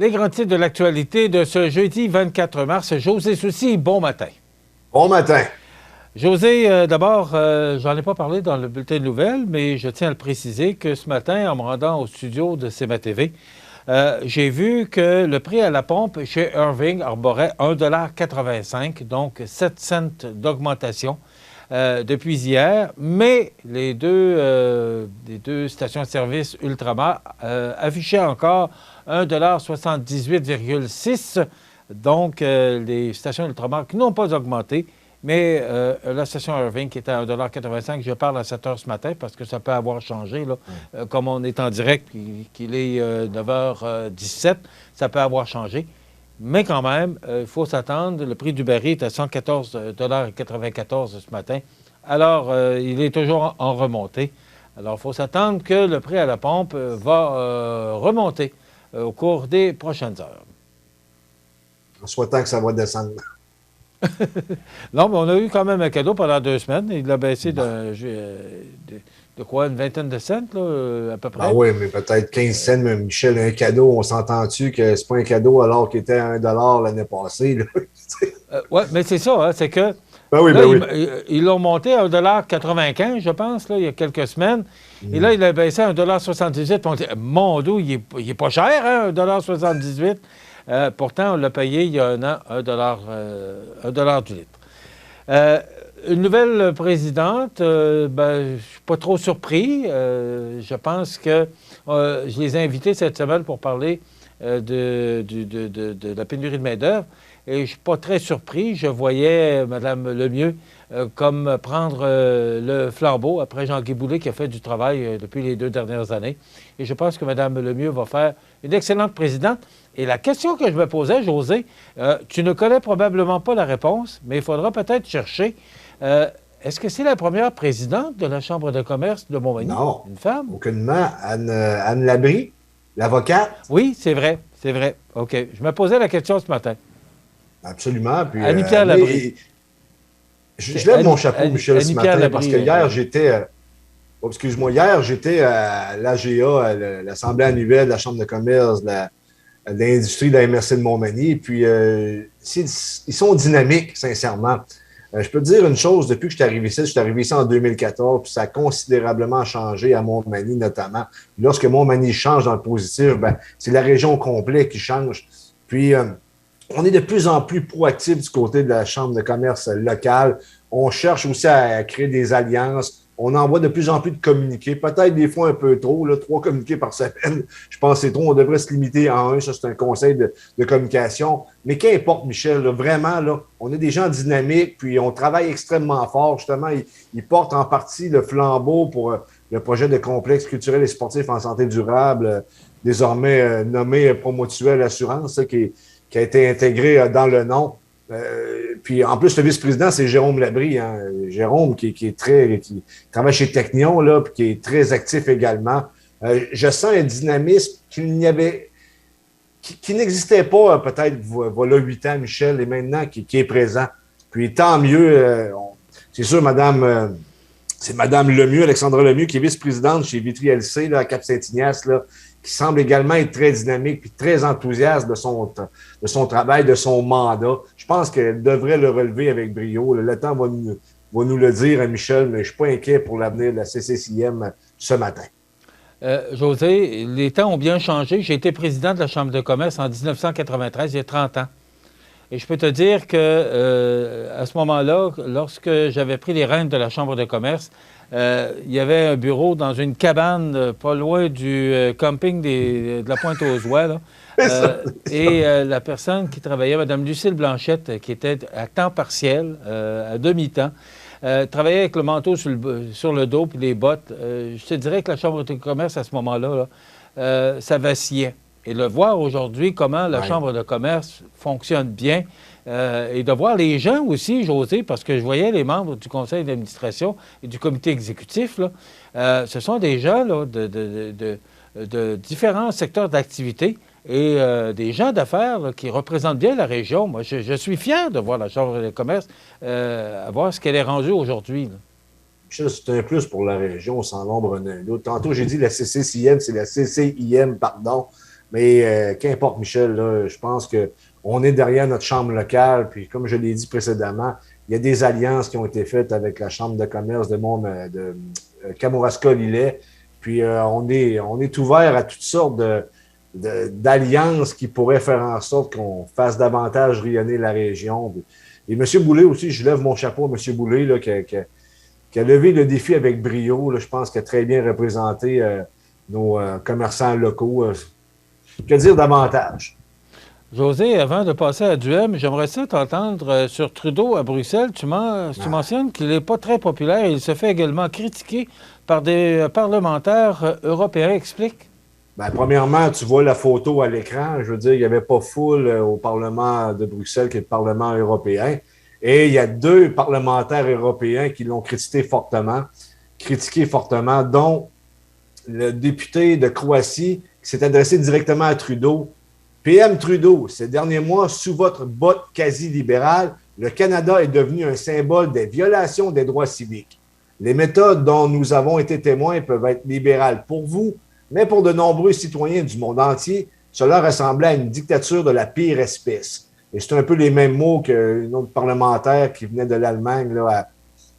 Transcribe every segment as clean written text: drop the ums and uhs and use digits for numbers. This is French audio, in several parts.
Les grands titres de l'actualité de ce jeudi 24 mars. José Soucy, bon matin. Bon matin. José, d'abord, j'en ai pas parlé dans le bulletin de nouvelles, mais je tiens à le préciser que ce matin, en me rendant au studio de CMA TV, j'ai vu que le prix à la pompe chez Irving arborait 1,85 $, donc 7 cents d'augmentation depuis hier. Mais les deux stations-service Ultramar affichaient encore 1,78,6 $. Donc, les stations Ultramar qui n'ont pas augmenté, mais la station Irving qui était à 1,85 $, je parle à 7 heures ce matin parce que ça peut avoir changé. Là. Comme on est en direct, qu'il est 9h17, ça peut avoir changé. Mais quand même, il faut s'attendre. Le prix du baril est à 114,94 $ ce matin. Alors, il est toujours en remontée. Alors, il faut s'attendre que le prix à la pompe va remonter au cours des prochaines heures. En souhaitant que ça va descendre. Non, mais on a eu quand même un cadeau pendant 2 semaines. Il a baissé de quoi, une vingtaine de cents, là, à peu près? Ah oui, mais peut-être 15 cents, mais Michel, un cadeau, on s'entend-tu que c'est pas un cadeau alors qu'il était à 1 $ l'année passée? Oui, mais c'est ça, hein, c'est que oui, là, oui. ils l'ont monté à 1,95 $, je pense, là, il y a quelques semaines. Et là, il a baissé à 1,78 $. On dit, mon Dieu, il est pas cher, hein, 1,78 $. Pourtant, on l'a payé il y a un an, 1 $ du litre. Une nouvelle présidente, je ne suis pas trop surpris. Je pense que je les ai invités cette semaine pour parler de la pénurie de main-d'œuvre. Et je ne suis pas très surpris. Je voyais Mme Lemieux comme prendre le flambeau après Jean-Guy Boulet qui a fait du travail depuis les 2 dernières années. Et je pense que Mme Lemieux va faire une excellente présidente. Et la question que je me posais, José, tu ne connais probablement pas la réponse, mais il faudra peut-être chercher. Est-ce que c'est la première présidente de la Chambre de commerce de Montmagny? Non, une femme? aucunement. Anne Labrie, l'avocate? Oui, c'est vrai, c'est vrai. OK. Je me posais la question ce matin. Absolument. Puis, Annie-Pierre Labrie. Je lève mon chapeau, Michel, ce matin, parce que hier, j'étais... excuse-moi, hier, j'étais à l'AGA, à l'Assemblée annuelle de la Chambre de commerce de l'industrie de la MRC de Montmagny. Puis, ils sont dynamiques, sincèrement. Je peux te dire une chose, depuis que je suis arrivé ici en 2014, puis ça a considérablement changé à Montmagny, notamment. Lorsque Montmagny change dans le positif, c'est la région complète qui change. Puis, on est de plus en plus proactif du côté de la Chambre de commerce locale. On cherche aussi à créer des alliances. On envoie de plus en plus de communiqués, peut-être des fois un peu trop, 3 communiqués par semaine. Je pense que c'est trop. On devrait se limiter à 1. Ça, c'est un conseil de communication. Mais qu'importe, Michel, vraiment, on est des gens dynamiques, puis on travaille extrêmement fort. Justement, ils portent en partie le flambeau pour le projet de complexe culturel et sportif en santé durable, désormais nommé Promotuel Assurance, qui a été intégré dans le nom. Puis en plus, le vice-président, c'est Jérôme Labrie. Hein? Jérôme, qui travaille chez Technion, là, puis qui est très actif également. Je sens un dynamisme qui n'existait pas peut-être voilà 8 ans, Michel, et maintenant qui est présent. Puis tant mieux. C'est sûr, c'est Mme Lemieux, Alexandra Lemieux, qui est vice-présidente chez Vitry LC là, à Cap-Saint-Ignace, là, qui semble également être très dynamique et très enthousiaste de son travail, de son mandat. Je pense qu'elle devrait le relever avec brio. Le temps va nous le dire, Michel, mais je ne suis pas inquiet pour l'avenir de la CCCIM ce matin. José, les temps ont bien changé. J'ai été président de la Chambre de commerce en 1993, il y a 30 ans. Et je peux te dire que à ce moment-là, lorsque j'avais pris les rênes de la Chambre de commerce, il y avait un bureau dans une cabane pas loin du camping de la Pointe-aux-Oies. Là. La personne qui travaillait, Mme Lucille Blanchette, qui était à temps partiel, à demi-temps, travaillait avec le manteau sur le dos puis les bottes. Je te dirais que la Chambre de commerce, à ce moment-là, ça vacillait. Et de voir aujourd'hui comment la Chambre de commerce fonctionne bien et de voir les gens aussi, José, parce que je voyais les membres du conseil d'administration et du comité exécutif, là, ce sont des gens là, de différents secteurs d'activité et des gens d'affaires là, qui représentent bien la région. Moi, je suis fier de voir la Chambre de commerce, à voir ce qu'elle est rendue aujourd'hui. Michel, c'est un plus pour la région, sans l'ombre d'un doute. Tantôt, j'ai dit la CCCIM, c'est la CCIM, pardon. Mais qu'importe, Michel, là, je pense qu'on est derrière notre chambre locale. Puis, comme je l'ai dit précédemment, il y a des alliances qui ont été faites avec la Chambre de commerce de Kamouraska-Lillet. Puis, on est ouvert à toutes sortes d'alliances qui pourraient faire en sorte qu'on fasse davantage rayonner la région. Et M. Boulay aussi, je lève mon chapeau à M. Boulay, là, qui a levé le défi avec brio. Là, je pense qu'il a très bien représenté nos commerçants locaux. Que dire davantage? José, avant de passer à Duhem, j'aimerais ça t'entendre sur Trudeau à Bruxelles. Tu mentionnes qu'il n'est pas très populaire et il se fait également critiquer par des parlementaires européens. Explique. Bien, premièrement, tu vois la photo à l'écran. Je veux dire, il n'y avait pas foule au Parlement de Bruxelles qui est le Parlement européen. Et il y a 2 parlementaires européens qui l'ont critiqué fortement, dont le député de Croatie qui s'est adressé directement à Trudeau. PM Trudeau, ces derniers mois, sous votre botte quasi-libérale, le Canada est devenu un symbole des violations des droits civiques. Les méthodes dont nous avons été témoins peuvent être libérales pour vous, mais pour de nombreux citoyens du monde entier, cela ressemblait à une dictature de la pire espèce. Et c'est un peu les mêmes mots qu'une autre parlementaire qui venait de l'Allemagne là,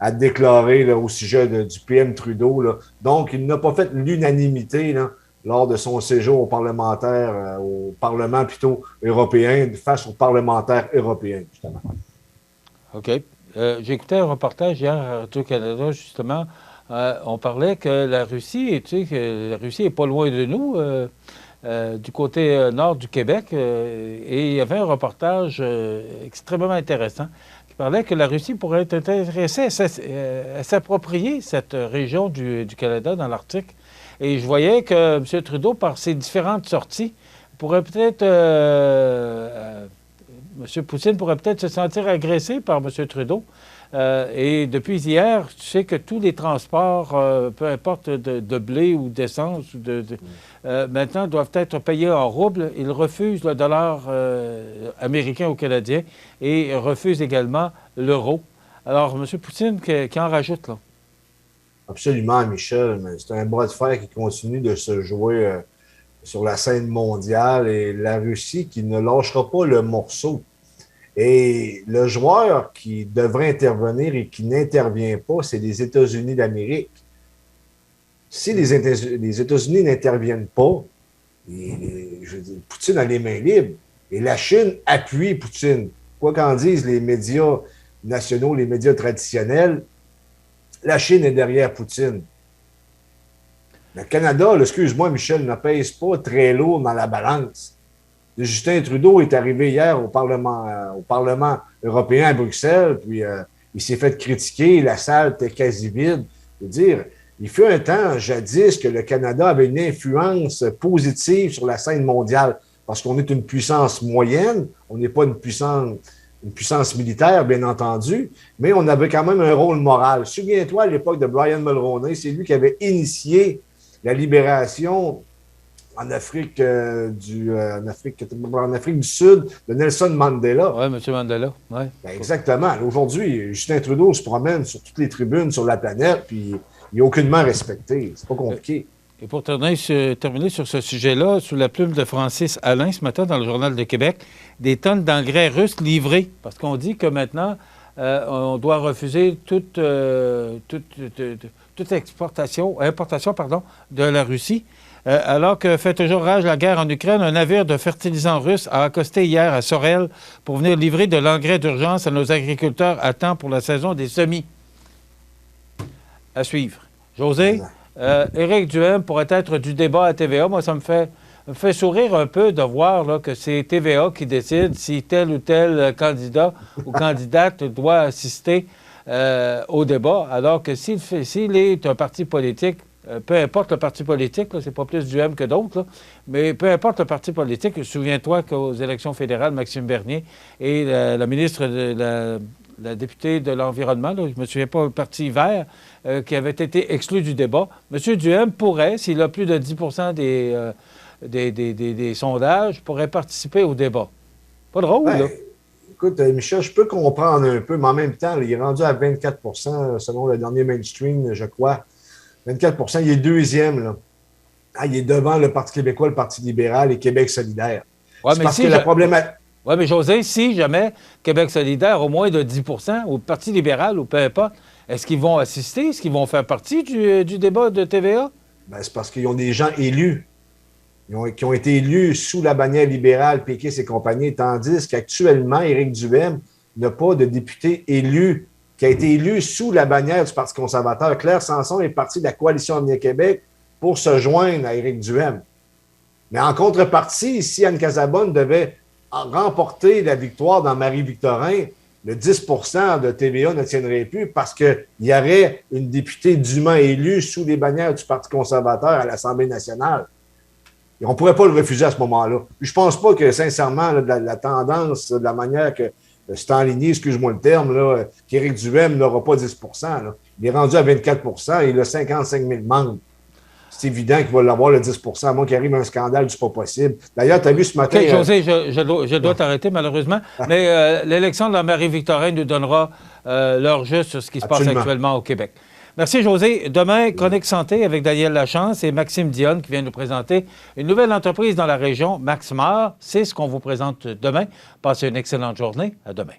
à déclarer là, au sujet du PM Trudeau. Là. Donc, il n'a pas fait l'unanimité là, lors de son séjour au Parlement plutôt européen, face aux parlementaires européens, justement. OK. J'écoutais un reportage hier à Radio-Canada, justement. On parlait que la Russie, tu sais, que la Russie n'est pas loin de nous, du côté nord du Québec. Et il y avait un reportage extrêmement intéressant qui parlait que la Russie pourrait être intéressée à s'approprier cette région du Canada dans l'Arctique. Et je voyais que M. Trudeau, par ses différentes sorties, pourrait peut-être... M. Poutine pourrait peut-être se sentir agressé par M. Trudeau. Et depuis hier, tu sais que tous les transports, peu importe de blé ou d'essence, maintenant doivent être payés en roubles. Ils refusent le dollar américain ou canadien et refusent également l'euro. Alors, M. Poutine, qui en rajoute, là? Absolument, Michel, mais c'est un bras de fer qui continue de se jouer sur la scène mondiale et la Russie qui ne lâchera pas le morceau. Et le joueur qui devrait intervenir et qui n'intervient pas, c'est les États-Unis d'Amérique. Si les États-Unis n'interviennent pas, je veux dire, Poutine a les mains libres. Et la Chine appuie Poutine. Quoi qu'en disent les médias nationaux, les médias traditionnels, la Chine est derrière Poutine. Le Canada, excuse-moi, Michel, ne pèse pas très lourd dans la balance. Justin Trudeau est arrivé hier au Parlement européen à Bruxelles, puis il s'est fait critiquer, la salle était quasi vide. Je veux dire, il fut un temps, jadis, que le Canada avait une influence positive sur la scène mondiale, parce qu'on est une puissance moyenne, on n'est pas une puissance militaire, bien entendu, mais on avait quand même un rôle moral. Souviens-toi, à l'époque de Brian Mulroney, c'est lui qui avait initié la libération en Afrique du Sud de Nelson Mandela. Oui, M. Mandela. Ouais. Ben exactement. Aujourd'hui, Justin Trudeau se promène sur toutes les tribunes sur la planète, puis il n'est aucunement respecté. C'est pas compliqué. Et pour terminer sur ce sujet-là, sous la plume de Francis Alain, ce matin, dans le Journal de Québec, des tonnes d'engrais russes livrés. Parce qu'on dit que maintenant, on doit refuser toute importation de la Russie. Alors que fait toujours rage la guerre en Ukraine, un navire de fertilisants russes a accosté hier à Sorel pour venir livrer de l'engrais d'urgence à nos agriculteurs à temps pour la saison des semis. À suivre. José, Éric Duhem pourrait être du débat à TVA. Moi, ça me fait sourire un peu de voir là, que c'est TVA qui décide si tel ou tel candidat ou candidate doit assister au débat, alors que s'il est un parti politique, peu importe le parti politique, c'est pas plus Duhem que d'autres, mais peu importe le parti politique, souviens-toi qu'aux élections fédérales, Maxime Bernier et la ministre la députée de l'Environnement, je ne me souviens pas, le Parti vert, qui avait été exclu du débat. M. Duhem pourrait, s'il a plus de 10 des sondages, pourrait participer au débat. Pas drôle, là. Écoute, Michel, je peux comprendre un peu, mais en même temps, il est rendu à 24 selon le dernier mainstream, je crois. 24 il est deuxième, là. il est devant le Parti québécois, le Parti libéral et Québec solidaire. Ouais, c'est parce que la problématique... Oui, mais José, si jamais Québec solidaire, au moins de 10 ou le Parti libéral, ou peu importe, est-ce qu'ils vont assister? Est-ce qu'ils vont faire partie du débat de TVA? Ben, c'est parce qu'ils ont des gens élus qui ont été élus sous la bannière libérale, Péquiste et compagnie, tandis qu'actuellement, Éric Duhem n'a pas de député élu qui a été élu sous la bannière du Parti conservateur. Claire Sanson est partie de la Coalition Avenir Québec pour se joindre à Éric Duhem. Mais en contrepartie, si Anne Casabonne devait remporter la victoire dans Marie-Victorin, le 10 de TVA ne tiendrait plus parce qu'il y aurait une députée dûment élue sous les bannières du Parti conservateur à l'Assemblée nationale. Et on ne pourrait pas le refuser à ce moment-là. Je ne pense pas que, sincèrement, la tendance, de la manière que c'est enligné, excuse-moi le terme, qu'Éric Duhem n'aura pas 10 là. Il est rendu à 24 et il a 55 000 membres. C'est évident qu'il va l'avoir le 10 à moins qu'il arrive un scandale du pas possible. D'ailleurs, tu as vu ce matin... OK, José, je dois t'arrêter, malheureusement. Mais l'élection de la Marie-Victorin nous donnera l'heure juste sur ce qui se passe actuellement au Québec. Merci, José. Demain, Chronique Santé avec Daniel Lachance et Maxime Dionne qui vient nous présenter une nouvelle entreprise dans la région, Maxmar. C'est ce qu'on vous présente demain. Passez une excellente journée. À demain.